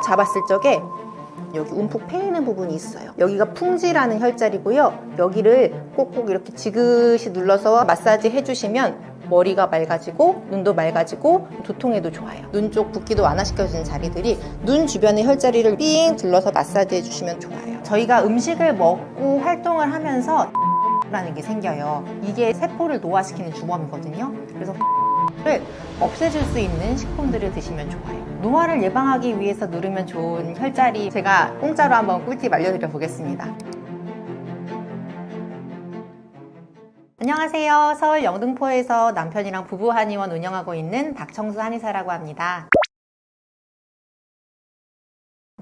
딱 잡았을 적에 여기 움푹 패이는 부분이 있어요. 여기가 풍지라는 혈자리고요. 여기를 꼭꼭 이렇게 지그시 눌러서 마사지 해주시면 머리가 맑아지고 눈도 맑아지고 두통에도 좋아요. 눈 쪽 붓기도 완화시켜주는 자리들이 눈 주변의 혈자리를 삥 둘러서 마사지 해주시면 좋아요. 저희가 음식을 먹고 활동을 하면서 라는 게 생겨요. 이게 세포를 노화시키는 주범이거든요. 그래서 를 없애줄 수 있는 식품들을 드시면 좋아요. 노화를 예방하기 위해서 누르면 좋은 혈자리 제가 공짜로 한번 꿀팁 알려드려 보겠습니다. 안녕하세요. 서울 영등포에서 남편이랑 부부 한의원 운영하고 있는 박청수 한의사라고 합니다.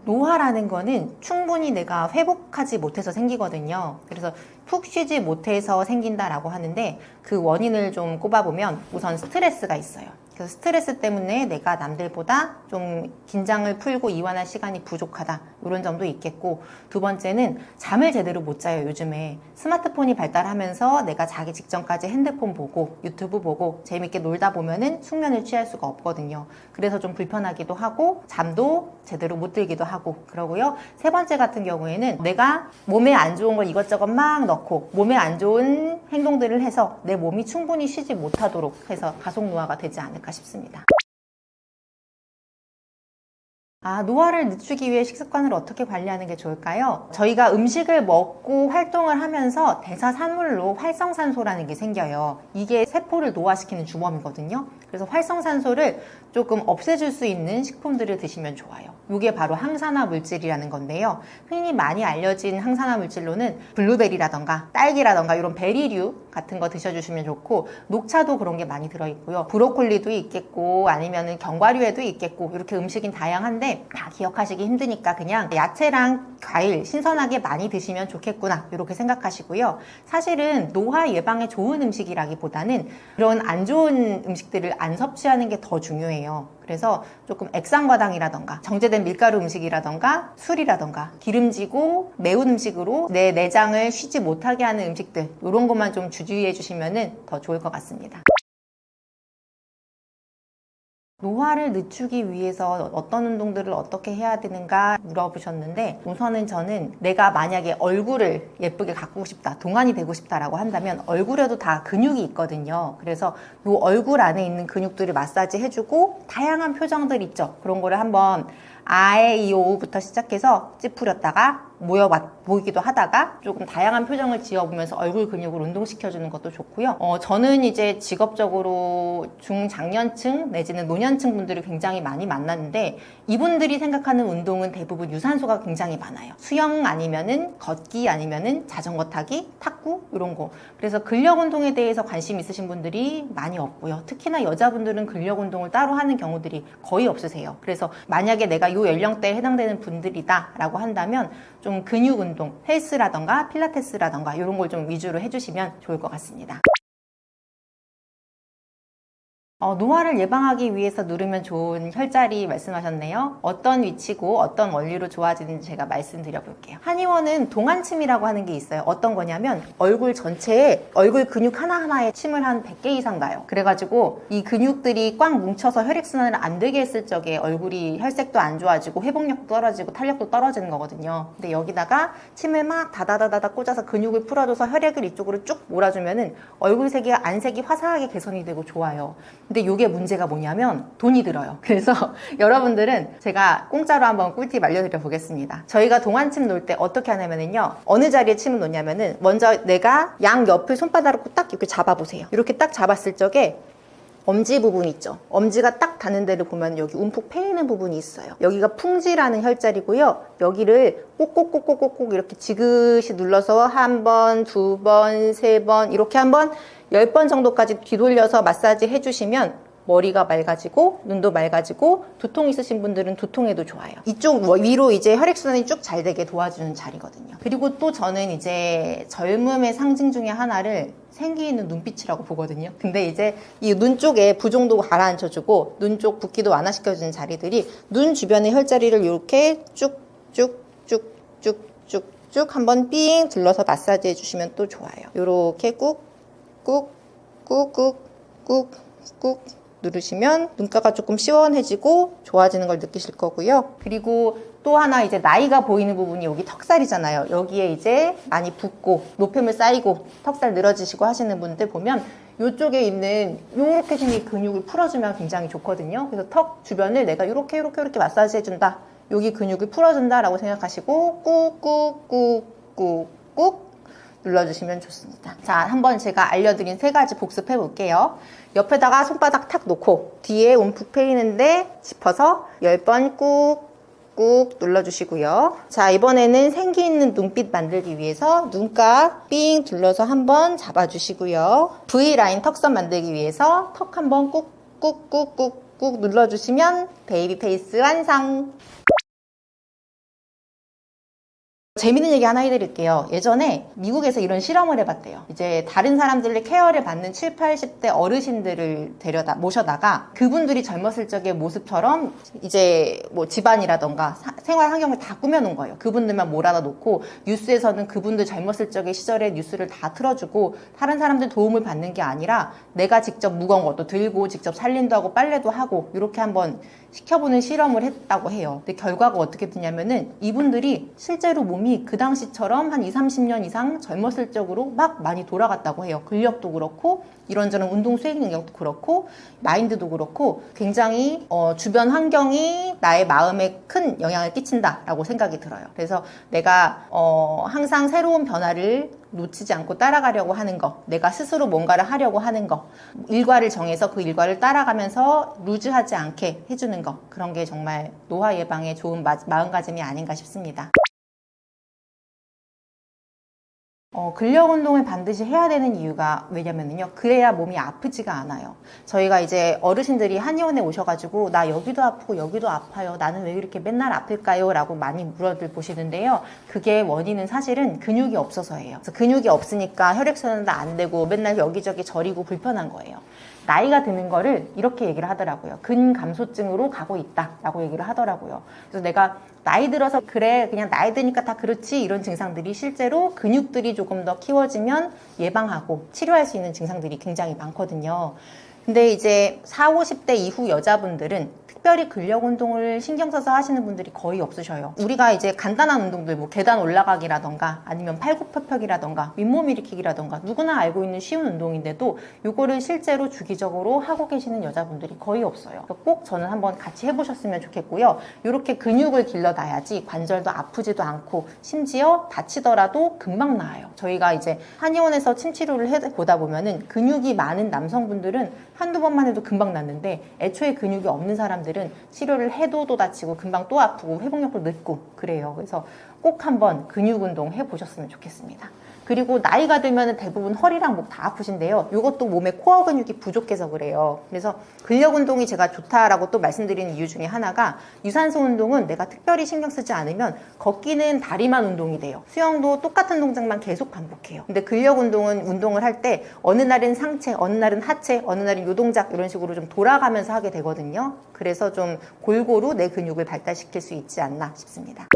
노화라는 거는 충분히 내가 회복하지 못해서 생기거든요. 그래서 푹 쉬지 못해서 생긴다라고 하는데 그 원인을 좀 꼽아보면 우선 스트레스가 있어요. 그래서 스트레스 때문에 내가 남들보다 좀 긴장을 풀고 이완할 시간이 부족하다 이런 점도 있겠고, 두 번째는 잠을 제대로 못 자요. 요즘에 스마트폰이 발달하면서 내가 자기 직전까지 핸드폰 보고 유튜브 보고 재밌게 놀다 보면은 숙면을 취할 수가 없거든요. 그래서 좀 불편하기도 하고 잠도 제대로 못 들기도 하고 그러고요. 세 번째 같은 경우에는 내가 몸에 안 좋은 걸 이것저것 막 넣고 몸에 안 좋은 행동들을 해서 내 몸이 충분히 쉬지 못하도록 해서 가속 노화가 되지 않을까 싶습니다. 노화를 늦추기 위해 식습관을 어떻게 관리하는 게 좋을까요? 저희가 음식을 먹고 활동을 하면서 대사산물로 활성산소라는 게 생겨요. 이게 세포를 노화시키는 주범이거든요. 그래서 활성산소를 조금 없애줄 수 있는 식품들을 드시면 좋아요. 이게 바로 항산화 물질이라는 건데요. 흔히 많이 알려진 항산화 물질로는 블루베리라던가 딸기라던가 이런 베리류 같은 거 드셔주시면 좋고, 녹차도 그런 게 많이 들어있고요. 브로콜리도 있겠고 아니면은 견과류에도 있겠고, 이렇게 음식이 다양한데 다 기억하시기 힘드니까 그냥 야채랑 과일 신선하게 많이 드시면 좋겠구나 이렇게 생각하시고요. 사실은 노화 예방에 좋은 음식이라기보다는 그런 안 좋은 음식들을 안 섭취하는 게 더 중요해요. 그래서 조금 액상과당이라던가 정제된 밀가루 음식이라던가 술이라던가 기름지고 매운 음식으로 내 내장을 쉬지 못하게 하는 음식들, 이런 것만 좀 주의해 주시면 더 좋을 것 같습니다. 노화를 늦추기 위해서 어떤 운동들을 어떻게 해야 되는가 물어보셨는데, 우선은 저는 내가 만약에 얼굴을 예쁘게 가꾸고 싶다, 동안이 되고 싶다라고 한다면 얼굴에도 다 근육이 있거든요. 그래서 이 얼굴 안에 있는 근육들을 마사지 해주고 다양한 표정들 있죠. 그런 거를 한번 아에 이 오부터 시작해서 찌푸렸다가 모여 보이기도 하다가 조금 다양한 표정을 지어보면서 얼굴 근육을 운동시켜주는 것도 좋고요. 저는 이제 직업적으로 중장년층 내지는 노년층 분들을 굉장히 많이 만났는데, 이분들이 생각하는 운동은 대부분 유산소가 굉장히 많아요. 수영 아니면은 걷기 아니면은 자전거 타기, 탁구 이런 거. 그래서 근력 운동에 대해서 관심 있으신 분들이 많이 없고요. 특히나 여자분들은 근력 운동을 따로 하는 경우들이 거의 없으세요. 그래서 만약에 내가 이 연령대에 해당되는 분들이다 라고 한다면 좀 근육 운동, 헬스라던가 필라테스라던가 이런 걸 좀 위주로 해주시면 좋을 것 같습니다. 노화를 예방하기 위해서 누르면 좋은 혈자리 말씀하셨네요. 어떤 위치고 어떤 원리로 좋아지는지 제가 말씀드려 볼게요. 한의원은 동안침이라고 하는 게 있어요. 어떤 거냐면 얼굴 전체에 얼굴 근육 하나하나에 침을 한 100개 이상 놔요. 그래가지고 이 근육들이 꽉 뭉쳐서 혈액순환을 안 되게 했을 적에 얼굴이 혈색도 안 좋아지고 회복력도 떨어지고 탄력도 떨어지는 거거든요. 근데 여기다가 침을 막 다다다다다 꽂아서 근육을 풀어줘서 혈액을 이쪽으로 쭉 몰아주면은 얼굴색이 안색이 화사하게 개선이 되고 좋아요. 근데 이게 문제가 뭐냐면 돈이 들어요. 그래서 여러분들은 제가 공짜로 한번 꿀팁 알려드려 보겠습니다. 저희가 동안침 놓을 때 어떻게 하냐면요, 어느 자리에 침을 놓냐면은 먼저 내가 양 옆을 손바닥으로 딱 이렇게 잡아보세요. 이렇게 딱 잡았을 적에 엄지 부분 있죠. 엄지가 딱 닿는 데를 보면 여기 움푹 패이는 부분이 있어요. 여기가 풍지라는 혈자리고요. 여기를 꼭꼭꼭꼭꼭 이렇게 지그시 눌러서 한 번, 두 번, 세 번 이렇게 한번 10번 정도까지 뒤돌려서 마사지 해주시면 머리가 맑아지고 눈도 맑아지고 두통 있으신 분들은 두통에도 좋아요. 이쪽 위로 이제 혈액순환이 쭉 잘 되게 도와주는 자리거든요. 그리고 또 저는 이제 젊음의 상징 중에 하나를 생기 있는 눈빛이라고 보거든요. 근데 이제 이 눈 쪽에 부종도 가라앉혀주고 눈 쪽 붓기도 완화시켜주는 자리들이 눈 주변의 혈자리를 이렇게 쭉쭉쭉쭉쭉쭉 한번 삥 둘러서 마사지 해주시면 또 좋아요. 이렇게 꾹꾹 꾹꾹 꾹꾹 누르시면 눈가가 조금 시원해지고 좋아지는 걸 느끼실 거고요. 그리고 또 하나 이제 나이가 보이는 부분이 여기 턱살이잖아요. 여기에 이제 많이 붓고 노폐물 쌓이고 턱살 늘어지시고 하시는 분들 보면 이쪽에 있는 이렇게 생긴 근육을 풀어주면 굉장히 좋거든요. 그래서 턱 주변을 내가 이렇게 마사지 해준다. 여기 근육을 풀어준다라고 생각하시고 꾹꾹꾹꾹꾹 눌러주시면 좋습니다. 자, 한번 제가 알려드린 3가지 복습해 볼게요. 옆에다가 손바닥 탁 놓고 뒤에 움푹 패이는데 짚어서 10번 꾹꾹 눌러주시고요. 자, 이번에는 생기 있는 눈빛 만들기 위해서 눈가 삥 둘러서 한번 잡아주시고요. V라인 턱선 만들기 위해서 턱 한번 꾹꾹꾹꾹꾹 눌러주시면 베이비 페이스 완성! 재밌는 얘기 하나 해드릴게요. 예전에 미국에서 이런 실험을 해봤대요. 이제 다른 사람들의 케어를 받는 7, 80대 어르신들을 모셔다가 그분들이 젊었을 적의 모습처럼 이제 뭐 집안이라던가 생활 환경을 다 꾸며놓은 거예요. 그분들만 몰아다 놓고 뉴스에서는 그분들 젊었을 적의 시절의 뉴스를 다 틀어주고 다른 사람들 도움을 받는 게 아니라 내가 직접 무거운 것도 들고 직접 살림도 하고 빨래도 하고 이렇게 한번 시켜보는 실험을 했다고 해요. 근데 결과가 어떻게 되냐면은 이분들이 실제로 몸이 그 당시처럼 한 20, 30년 이상 젊었을 적으로 막 많이 돌아갔다고 해요. 근력도 그렇고 이런저런 운동 수행 능력도 그렇고 마인드도 그렇고 굉장히 주변 환경이 나의 마음에 큰 영향을 끼친다라고 생각이 들어요. 그래서 내가 항상 새로운 변화를 놓치지 않고 따라가려고 하는 거, 내가 스스로 뭔가를 하려고 하는 거, 일과를 정해서 그 일과를 따라가면서 루즈하지 않게 해주는 거, 그런 게 정말 노화 예방에 좋은 마음가짐이 아닌가 싶습니다. 근력 운동을 반드시 해야 되는 이유가 왜냐면요. 그래야 몸이 아프지가 않아요. 저희가 이제 어르신들이 한의원에 오셔가지고 나 여기도 아프고 여기도 아파요. 나는 왜 이렇게 맨날 아플까요? 라고 많이 물어들 보시는데요. 그게 원인은 사실은 근육이 없어서예요. 그래서 근육이 없으니까 혈액순환도 안 되고 맨날 여기저기 저리고 불편한 거예요. 나이가 드는 거를 이렇게 얘기를 하더라고요. 근감소증으로 가고 있다라고 얘기를 하더라고요. 그래서 내가 나이 들어서 그래 그냥 나이 드니까 다 그렇지 이런 증상들이 실제로 근육들이 조금 더 키워지면 예방하고 치료할 수 있는 증상들이 굉장히 많거든요. 근데 이제 40, 50대 이후 여자분들은 특별히 근력 운동을 신경 써서 하시는 분들이 거의 없으셔요. 우리가 이제 간단한 운동들 뭐 계단 올라가기라던가 아니면 팔굽혀펴기라던가 윗몸 일으키기라던가 누구나 알고 있는 쉬운 운동인데도 이거를 실제로 주기적으로 하고 계시는 여자분들이 거의 없어요. 꼭 저는 한번 같이 해보셨으면 좋겠고요. 이렇게 근육을 길러놔야지 관절도 아프지도 않고 심지어 다치더라도 금방 나아요. 저희가 이제 한의원에서 침치료를 해보다 보면은 근육이 많은 남성분들은 한두 번만 해도 금방 낫는데 애초에 근육이 없는 사람들은 치료를 해도 또 다치고 금방 또 아프고 회복력도 늦고 그래요. 그래서 꼭 한번 근육 운동 해보셨으면 좋겠습니다. 그리고 나이가 들면 대부분 허리랑 목 다 아프신데요. 이것도 몸에 코어 근육이 부족해서 그래요. 그래서 근력 운동이 제가 좋다라고 또 말씀드리는 이유 중에 하나가 유산소 운동은 내가 특별히 신경 쓰지 않으면 걷기는 다리만 운동이 돼요. 수영도 똑같은 동작만 계속 반복해요. 근데 근력 운동은 운동을 할 때 어느 날은 상체, 어느 날은 하체, 어느 날은 요 동작 이런 식으로 좀 돌아가면서 하게 되거든요. 그래서 좀 골고루 내 근육을 발달시킬 수 있지 않나 싶습니다.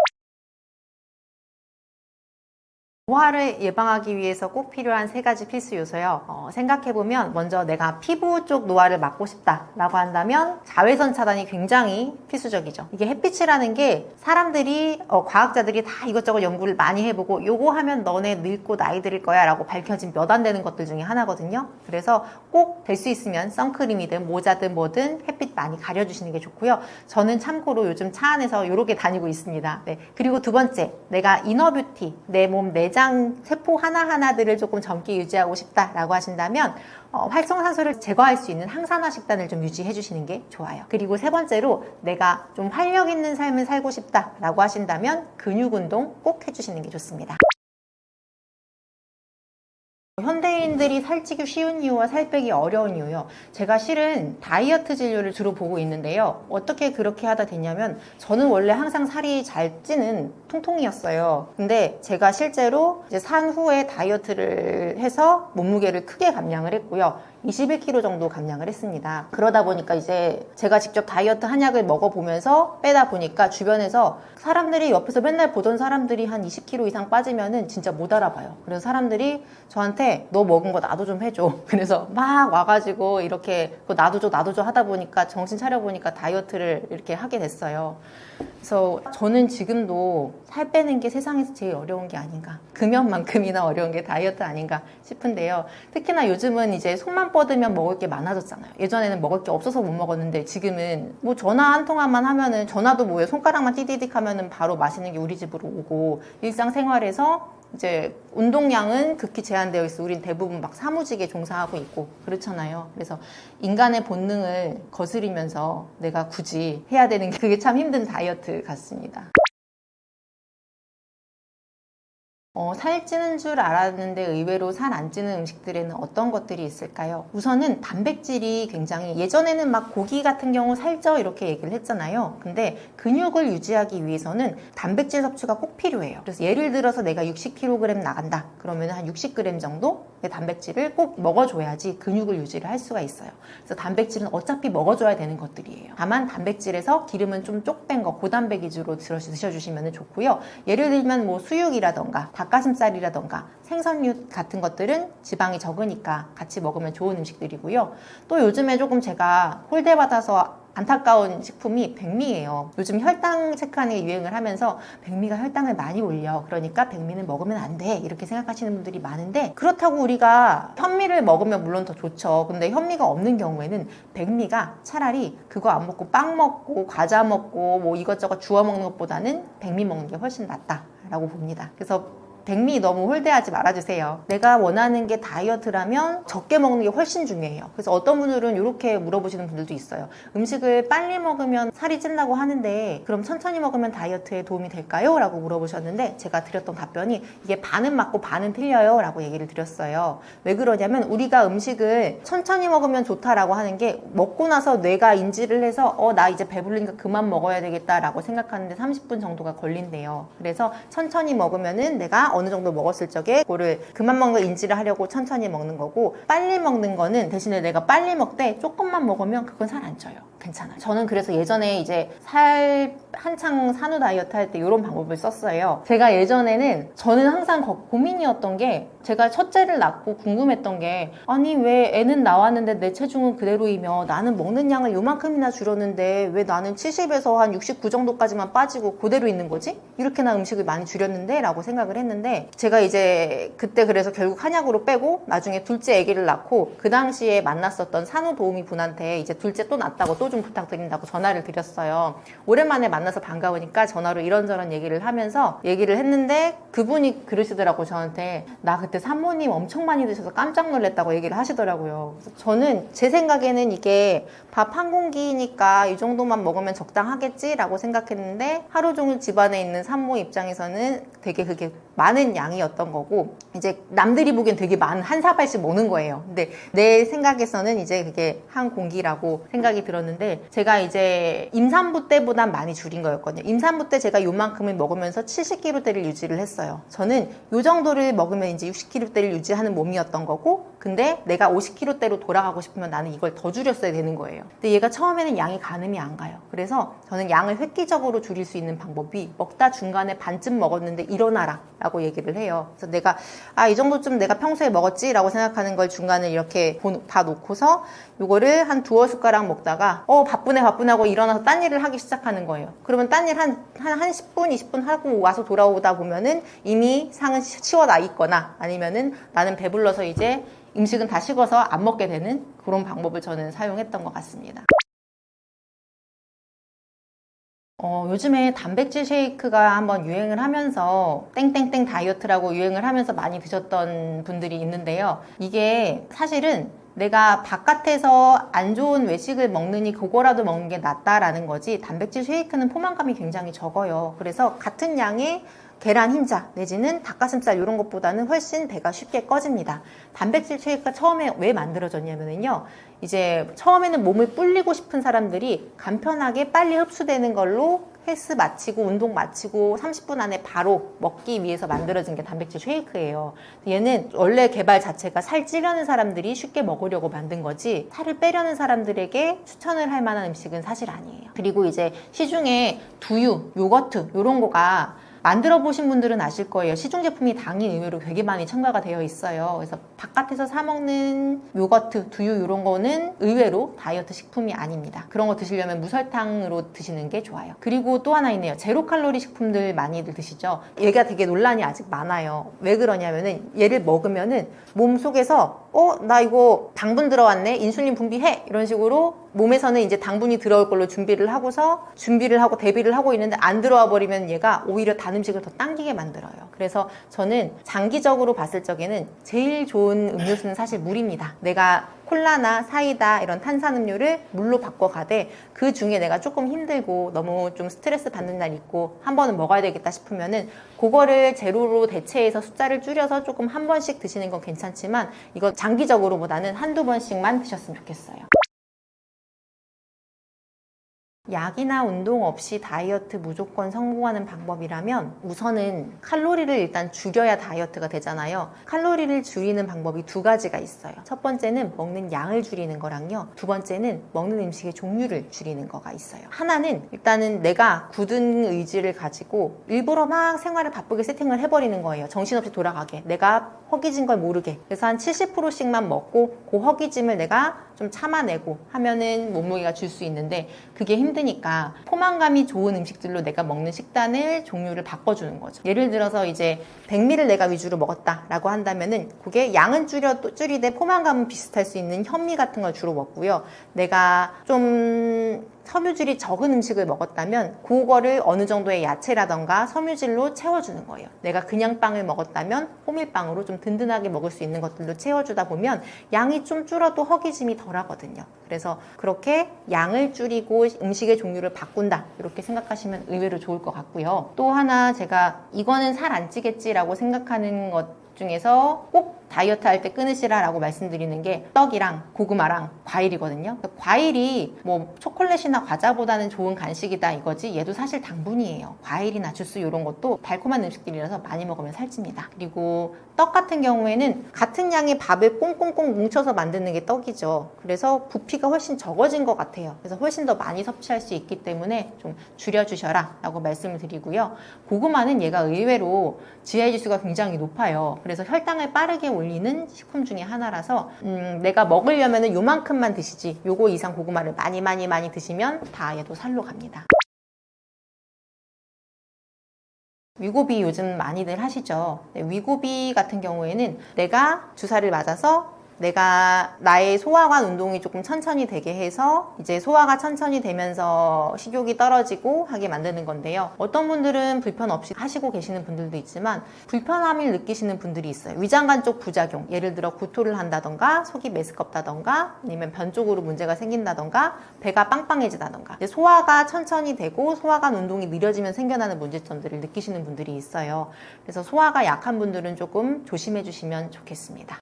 노화를 예방하기 위해서 꼭 필요한 3가지 필수 요소요. 생각해보면 먼저 내가 피부 쪽 노화를 막고 싶다라고 한다면 자외선 차단이 굉장히 필수적이죠. 이게 햇빛이라는 게 사람들이 과학자들이 다 이것저것 연구를 많이 해보고 요거 하면 너네 늙고 나이 들을 거야 라고 밝혀진 몇 안 되는 것들 중에 하나거든요. 그래서 꼭 될 수 있으면 선크림이든 모자든 뭐든 햇빛 많이 가려주시는 게 좋고요. 저는 참고로 요즘 차 안에서 요렇게 다니고 있습니다. 네. 그리고 두 번째, 내가 이너뷰티, 내 몸 내장 세포 하나하나들을 조금 젊게 유지하고 싶다라고 하신다면 활성산소를 제거할 수 있는 항산화 식단을 좀 유지해 주시는 게 좋아요. 그리고 세 번째로 내가 좀 활력 있는 삶을 살고 싶다라고 하신다면 근육 운동 꼭 해주시는 게 좋습니다. 현대인들이 살찌기 쉬운 이유와 살 빼기 어려운 이유요. 제가 실은 다이어트 진료를 주로 보고 있는데요. 어떻게 그렇게 하다 됐냐면 저는 원래 항상 살이 잘 찌는 통통이었어요. 근데 제가 실제로 이제 산 후에 다이어트를 해서 몸무게를 크게 감량을 했고요. 21kg 정도 감량을 했습니다. 그러다 보니까 이제 제가 직접 다이어트 한약을 먹어보면서 빼다 보니까 주변에서 사람들이 옆에서 맨날 보던 사람들이 한 20kg 이상 빠지면은 진짜 못 알아봐요. 그래서 사람들이 저한테 너 먹은 거 나도 좀 해줘. 그래서 막 와가지고 이렇게 나도 줘 하다 보니까 정신 차려보니까 다이어트를 이렇게 하게 됐어요. 그래서 저는 지금도 살 빼는 게 세상에서 제일 어려운 게 아닌가, 금연만큼이나 어려운 게 다이어트 아닌가 싶은데요. 특히나 요즘은 이제 손만 뻗으면 먹을 게 많아졌잖아요. 예전에는 먹을 게 없어서 못 먹었는데 지금은 뭐 전화 한 통화만 하면은, 전화도 뭐예요, 손가락만 띠디딕 하면은 바로 맛있는 게 우리 집으로 오고, 일상생활에서 이제 운동량은 극히 제한되어 있어. 우린 대부분 막 사무직에 종사하고 있고 그렇잖아요. 그래서 인간의 본능을 거스리면서 내가 굳이 해야 되는 게, 그게 참 힘든 다이어트 같습니다. 살 찌는 줄 알았는데 의외로 살 안 찌는 음식들에는 어떤 것들이 있을까요? 우선은 단백질이 굉장히, 예전에는 막 고기 같은 경우 살쪄 이렇게 얘기를 했잖아요. 근데 근육을 유지하기 위해서는 단백질 섭취가 꼭 필요해요. 그래서 예를 들어서 내가 60kg 나간다 그러면 한 60g 정도 의 단백질을 꼭 먹어줘야지 근육을 유지를 할 수가 있어요. 그래서 단백질은 어차피 먹어줘야 되는 것들이에요. 다만 단백질에서 기름은 좀 쪽 뺀 거, 고단백 위주로 드셔주시면 좋고요. 예를 들면 뭐 수육이라던가 닭가슴살이라던가 생선류 같은 것들은 지방이 적으니까 같이 먹으면 좋은 음식들이고요. 또 요즘에 조금 제가 홀대받아서 안타까운 식품이 백미예요. 요즘 혈당 체크하는 게 유행을 하면서 백미가 혈당을 많이 올려, 그러니까 백미는 먹으면 안 돼, 이렇게 생각하시는 분들이 많은데, 그렇다고 우리가 현미를 먹으면 물론 더 좋죠. 근데 현미가 없는 경우에는 백미가 차라리 그거 안 먹고 빵 먹고 과자 먹고 뭐 이것저것 주워 먹는 것보다는 백미 먹는 게 훨씬 낫다라고 봅니다. 그래서 백미 너무 홀대하지 말아주세요. 내가 원하는 게 다이어트라면 적게 먹는 게 훨씬 중요해요. 그래서 어떤 분들은 이렇게 물어보시는 분들도 있어요. 음식을 빨리 먹으면 살이 찐다고 하는데 그럼 천천히 먹으면 다이어트에 도움이 될까요? 라고 물어보셨는데, 제가 드렸던 답변이 이게 반은 맞고 반은 틀려요 라고 얘기를 드렸어요. 왜 그러냐면 우리가 음식을 천천히 먹으면 좋다라고 하는 게 먹고 나서 뇌가 인지를 해서 나 이제 배불리니까 그만 먹어야 되겠다 라고 생각하는데 30분 정도가 걸린대요. 그래서 천천히 먹으면은 내가 어느 정도 먹었을 적에 그거를 그만 먹는 걸 인지를 하려고 천천히 먹는 거고, 빨리 먹는 거는 대신에 내가 빨리 먹되 조금만 먹으면 그건 살 안 쪄요. 괜찮아요. 저는 그래서 예전에 이제 한창 산후 다이어트 할 때 이런 방법을 썼어요. 제가 예전에는, 저는 항상 고민이었던 게, 제가 첫째를 낳고 궁금했던 게, 아니 왜 애는 나왔는데 내 체중은 그대로이며 나는 먹는 양을 요만큼이나 줄였는데 왜 나는 70에서 한 69 정도까지만 빠지고 그대로 있는 거지? 이렇게나 음식을 많이 줄였는데 라고 생각을 했는데, 제가 이제 그때 그래서 결국 한약으로 빼고 나중에 둘째 아기를 낳고 그 당시에 만났었던 산후도우미 분한테 이제 둘째 또 낳았다고 또 좀 부탁드린다고 전화를 드렸어요. 오랜만에 만나서 반가우니까 전화로 이런저런 얘기를 하면서 얘기를 했는데, 그분이 그러시더라고 저한테, 나 그때 산모님 엄청 많이 드셔서 깜짝 놀랐다고 얘기를 하시더라고요. 그래서 저는 제 생각에는 이게 밥 한 공기니까 이 정도만 먹으면 적당하겠지라고 생각했는데, 하루 종일 집안에 있는 산모 입장에서는 되게 그게 많은 양이었던 거고, 이제 남들이 보기엔 되게 많은, 한 사발씩 먹는 거예요. 근데 내 생각에서는 이제 그게 한 공기라고 생각이 들었는데, 제가 이제 임산부 때보단 많이 줄인 거였거든요. 임산부 때 제가 요만큼을 먹으면서 70kg대를 유지를 했어요. 저는 요 정도를 먹으면 이제 60kg대를 유지하는 몸이었던 거고, 근데 내가 50kg대로 돌아가고 싶으면 나는 이걸 더 줄였어야 되는 거예요. 근데 얘가 처음에는 양이 가늠이 안 가요. 그래서 저는 양을 획기적으로 줄일 수 있는 방법이, 먹다 중간에 반쯤 먹었는데 일어나라 라고 얘기를 해요. 그래서 내가 이 정도쯤 내가 평소에 먹었지 라고 생각하는 걸 중간에 이렇게 다 놓고서 요거를 한 두어 숟가락 먹다가 바쁘네 하고 일어나서 딴 일을 하기 시작하는 거예요. 그러면 딴 일 한 10분 20분 하고 와서 돌아오다 보면은 이미 상은 치워나 있거나, 아니면은 나는 배불러서 이제 음식은 다 식어서 안 먹게 되는 그런 방법을 저는 사용했던 것 같습니다. 요즘에 단백질 쉐이크가 한번 유행을 하면서 땡땡땡 다이어트라고 유행을 하면서 많이 드셨던 분들이 있는데요. 이게 사실은 내가 바깥에서 안 좋은 외식을 먹느니 그거라도 먹는 게 낫다라는 거지, 단백질 쉐이크는 포만감이 굉장히 적어요. 그래서 같은 양의 계란 흰자 내지는 닭가슴살 이런 것보다는 훨씬 배가 쉽게 꺼집니다. 단백질 쉐이크가 처음에 왜 만들어졌냐면요. 이제 처음에는 몸을 불리고 싶은 사람들이 간편하게 빨리 흡수되는 걸로 헬스 마치고 운동 마치고 30분 안에 바로 먹기 위해서 만들어진 게 단백질 쉐이크예요. 얘는 원래 개발 자체가 살 찌려는 사람들이 쉽게 먹으려고 만든 거지 살을 빼려는 사람들에게 추천을 할 만한 음식은 사실 아니에요. 그리고 이제 시중에 두유, 요거트 이런 거가 만들어 보신 분들은 아실 거예요. 시중 제품이 당이 의외로 되게 많이 첨가가 되어 있어요. 그래서 바깥에서 사 먹는 요거트, 두유 이런 거는 의외로 다이어트 식품이 아닙니다. 그런 거 드시려면 무설탕으로 드시는 게 좋아요. 그리고 또 하나 있네요. 제로 칼로리 식품들 많이들 드시죠. 얘가 되게 논란이 아직 많아요. 왜 그러냐면은 얘를 먹으면은 몸 속에서 나 이거 당분 들어왔네, 인슐린 분비해, 이런 식으로 몸에서는 이제 당분이 들어올 걸로 준비를 하고 대비를 하고 있는데 안 들어와 버리면 얘가 오히려 단 음식을 더 당기게 만들어요. 그래서 저는 장기적으로 봤을 적에는 제일 좋은 음료수는 사실 물입니다. 내가 콜라나 사이다 이런 탄산음료를 물로 바꿔가되 그 중에 내가 조금 힘들고 너무 좀 스트레스 받는 날 있고 한 번은 먹어야 되겠다 싶으면은 그거를 제로로 대체해서 숫자를 줄여서 조금 한 번씩 드시는 건 괜찮지만 이거 장기적으로보다는 한두 번씩만 드셨으면 좋겠어요. 약이나 운동 없이 다이어트 무조건 성공하는 방법이라면 우선은 칼로리를 일단 줄여야 다이어트가 되잖아요. 칼로리를 줄이는 방법이 두 가지가 있어요. 첫 번째는 먹는 양을 줄이는 거랑요. 두 번째는 먹는 음식의 종류를 줄이는 거가 있어요. 하나는 일단은 내가 굳은 의지를 가지고 일부러 막 생활을 바쁘게 세팅을 해버리는 거예요. 정신없이 돌아가게. 내가 허기진 걸 모르게. 그래서 한 70%씩만 먹고 그 허기짐을 내가 좀 참아내고 하면은 몸무게가 줄 수 있는데 그게 힘드니까 포만감이 좋은 음식들로 내가 먹는 식단을 종류를 바꿔주는 거죠. 예를 들어서 이제 백미를 내가 위주로 먹었다라고 한다면은 그게 양은 줄이되 포만감은 비슷할 수 있는 현미 같은 걸 주로 먹고요. 내가 좀 섬유질이 적은 음식을 먹었다면 그거를 어느 정도의 야채라던가 섬유질로 채워주는 거예요. 내가 그냥 빵을 먹었다면 호밀빵으로 좀 든든하게 먹을 수 있는 것들로 채워주다 보면 양이 좀 줄어도 허기짐이 덜 하거든요. 그래서 그렇게 양을 줄이고 음식의 종류를 바꾼다 이렇게 생각하시면 의외로 좋을 것 같고요. 또 하나 제가 이거는 살 안 찌겠지라고 생각하는 것 중에서 꼭 다이어트 할 때 끊으시라라고 말씀드리는 게 떡이랑 고구마랑 과일이거든요. 과일이 뭐 초콜릿이나 과자보다는 좋은 간식이다 이거지 얘도 사실 당분이에요. 과일이나 주스 이런 것도 달콤한 음식들이라서 많이 먹으면 살찝니다. 그리고 떡 같은 경우에는 같은 양의 밥을 꽁꽁꽁 뭉쳐서 만드는 게 떡이죠. 그래서 부피가 훨씬 적어진 것 같아요. 그래서 훨씬 더 많이 섭취할 수 있기 때문에 좀 줄여주셔라 라고 말씀을 드리고요. 고구마는 얘가 의외로 GI 지수가 굉장히 높아요. 그래서 혈당을 빠르게 올리는 식품 중에 하나라서 내가 먹으려면 요만큼만 드시지 요거 이상 고구마를 많이 드시면 다 얘도 살로 갑니다. 위고비 요즘 많이들 하시죠. 위고비 같은 경우에는 내가 주사를 맞아서 내가 나의 소화관 운동이 조금 천천히 되게 해서 이제 소화가 천천히 되면서 식욕이 떨어지고 하게 만드는 건데요. 어떤 분들은 불편 없이 하시고 계시는 분들도 있지만 불편함을 느끼시는 분들이 있어요. 위장관 쪽 부작용, 예를 들어 구토를 한다던가 속이 메스껍다던가 아니면 변 쪽으로 문제가 생긴다던가 배가 빵빵해지다던가 소화가 천천히 되고 소화관 운동이 느려지면 생겨나는 문제점들을 느끼시는 분들이 있어요. 그래서 소화가 약한 분들은 조금 조심해 주시면 좋겠습니다.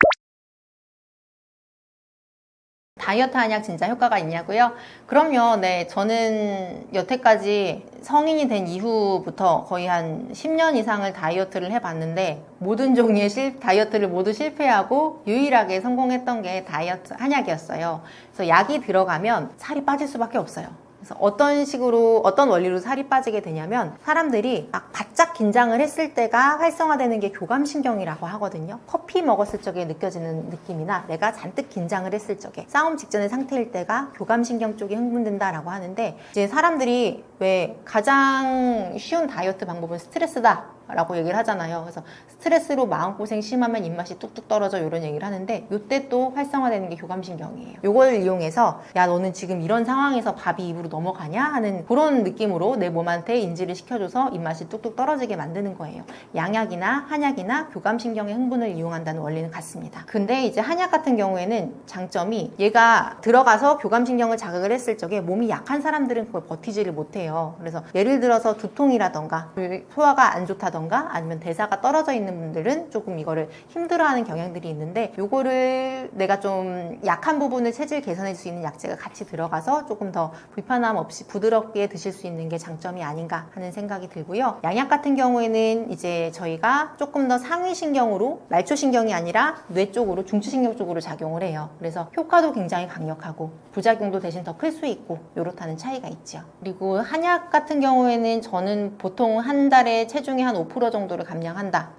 다이어트 한약 진짜 효과가 있냐고요? 그럼요. 네, 저는 여태까지 성인이 된 이후부터 거의 한 10년 이상을 다이어트를 해봤는데 모든 종류의 다이어트를 모두 실패하고 유일하게 성공했던 게 다이어트 한약이었어요. 그래서 약이 들어가면 살이 빠질 수밖에 없어요. 그래서 어떤 원리로 살이 빠지게 되냐면 사람들이 막 바짝 긴장을 했을 때가 활성화되는 게 교감신경이라고 하거든요. 커피 먹었을 적에 느껴지는 느낌이나 내가 잔뜩 긴장을 했을 적에 싸움 직전의 상태일 때가 교감신경 쪽이 흥분된다라고 하는데 이제 사람들이 왜 가장 쉬운 다이어트 방법은 스트레스다 라고 얘기를 하잖아요. 그래서 스트레스로 마음고생 심하면 입맛이 뚝뚝 떨어져 이런 얘기를 하는데 이때 또 활성화되는 게 교감신경이에요. 이걸 이용해서 야 너는 지금 이런 상황에서 밥이 입으로 넘어가냐 하는 그런 느낌으로 내 몸한테 인지를 시켜줘서 입맛이 뚝뚝 떨어지게 만드는 거예요. 양약이나 한약이나 교감신경의 흥분을 이용한다는 원리는 같습니다. 근데 이제 한약 같은 경우에는 장점이 얘가 들어가서 교감신경을 자극을 했을 적에 몸이 약한 사람들은 그걸 버티지를 못해요. 그래서 예를 들어서 두통이라던가 소화가 안 좋다던가 아니면 대사가 떨어져 있는 분들은 조금 이거를 힘들어하는 경향들이 있는데 요거를 내가 좀 약한 부분을 체질 개선해 줄 수 있는 약재가 같이 들어가서 조금 더 불편함 없이 부드럽게 드실 수 있는 게 장점이 아닌가 하는 생각이 들고요. 양약 같은 경우에는 이제 저희가 조금 더 상위신경으로 말초신경이 아니라 뇌 쪽으로 중추신경 쪽으로 작용을 해요. 그래서 효과도 굉장히 강력하고 부작용도 대신 더 클 수 있고 요렇다는 차이가 있죠. 그리고 한약 같은 경우에는 저는 보통 한 달에 체중의 한 5% 정도를 감량한다.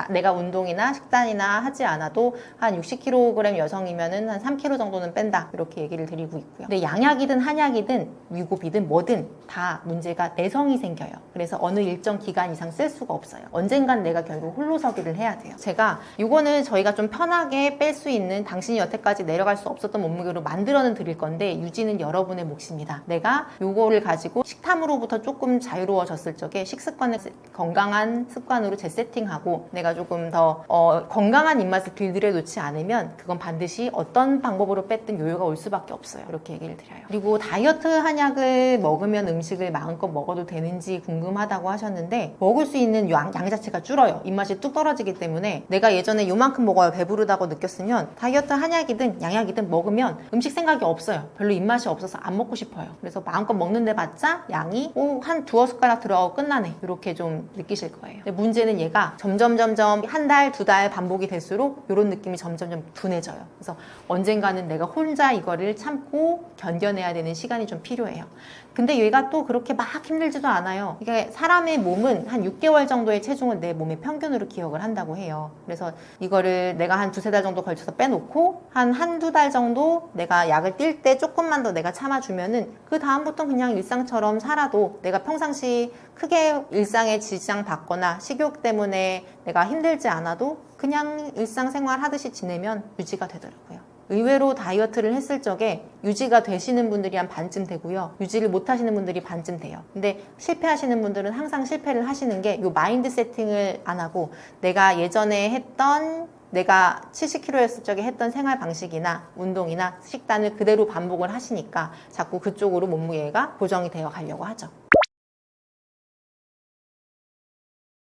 내가 운동이나 식단이나 하지 않아도 한 60kg 여성이면은 한 3kg 정도는 뺀다 이렇게 얘기를 드리고 있고요. 근데 양약이든 한약이든 위고비든 뭐든 다 문제가 내성이 생겨요. 그래서 어느 일정 기간 이상 쓸 수가 없어요. 언젠간 내가 결국 홀로서기를 해야 돼요. 제가 이거는 저희가 좀 편하게 뺄 수 있는 당신이 여태까지 내려갈 수 없었던 몸무게로 만들어는 드릴 건데 유지는 여러분의 몫입니다. 내가 요거를 가지고 식탐으로부터 조금 자유로워졌을 적에 식습관을 건강한 습관으로 재세팅하고 내가 조금 더 건강한 입맛을 길들여 놓지 않으면 그건 반드시 어떤 방법으로 뺐든 요요가 올 수밖에 없어요. 이렇게 얘기를 드려요. 그리고 다이어트 한약을 먹으면 음식을 마음껏 먹어도 되는지 궁금하다고 하셨는데 먹을 수 있는 양 자체가 줄어요. 입맛이 뚝 떨어지기 때문에 내가 예전에 요만큼 먹어야 배부르다고 느꼈으면 다이어트 한약이든 양약이든 먹으면 음식 생각이 없어요. 별로 입맛이 없어서 안 먹고 싶어요. 그래서 마음껏 먹는데 봤자 양이 한 두어 숟가락 들어가고 끝나네. 이렇게 좀 느끼실 거예요. 근데 문제는 얘가 점점 한 달, 두 달 반복이 될수록 이런 느낌이 점점 둔해져요. 그래서 언젠가는 내가 혼자 이거를 참고 견뎌내야 되는 시간이 좀 필요해요. 근데 얘가 또 그렇게 막 힘들지도 않아요. 이게 사람의 몸은 한 6개월 정도의 체중을 내 몸의 평균으로 기억을 한다고 해요. 그래서 이거를 내가 한 두세 달 정도 걸쳐서 빼놓고 한두 달 정도 내가 약을 뛸 때 조금만 더 내가 참아주면은 그 다음부터 그냥 일상처럼 살아도 내가 평상시 크게 일상에 지장 받거나 식욕 때문에 내가 힘들지 않아도 그냥 일상생활 하듯이 지내면 유지가 되더라고요. 의외로 다이어트를 했을 적에 유지가 되시는 분들이 한 반쯤 되고요. 유지를 못 하시는 분들이 반쯤 돼요. 근데 실패하시는 분들은 항상 실패를 하시는 게 이 마인드 세팅을 안 하고 내가 예전에 했던 내가 70kg였을 적에 했던 생활 방식이나 운동이나 식단을 그대로 반복을 하시니까 자꾸 그쪽으로 몸무게가 고정이 되어 가려고 하죠.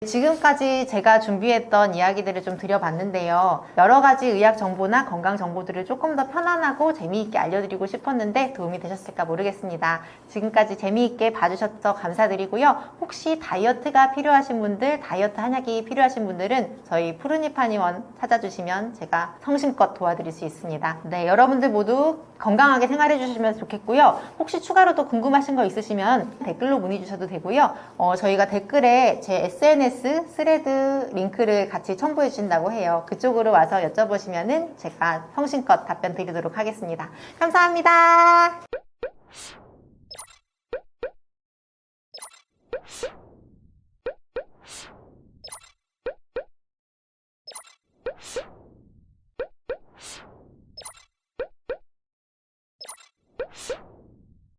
지금까지 제가 준비했던 이야기들을 좀 드려봤는데요. 여러 가지 의학 정보나 건강 정보들을 조금 더 편안하고 재미있게 알려드리고 싶었는데 도움이 되셨을까 모르겠습니다. 지금까지 재미있게 봐주셔서 감사드리고요. 혹시 다이어트가 필요하신 분들, 다이어트 한약이 필요하신 분들은 저희 푸르니프 한의원 찾아주시면 제가 성심껏 도와드릴 수 있습니다. 네, 여러분들 모두 건강하게 생활해 주시면 좋겠고요. 혹시 추가로 또 궁금하신 거 있으시면 댓글로 문의 주셔도 되고요. 저희가 댓글에 제 SNS 스레드 링크를 같이 첨부해 주신다고 해요. 그쪽으로 와서 여쭤보시면은 제가 성심껏 답변 드리도록 하겠습니다. 감사합니다.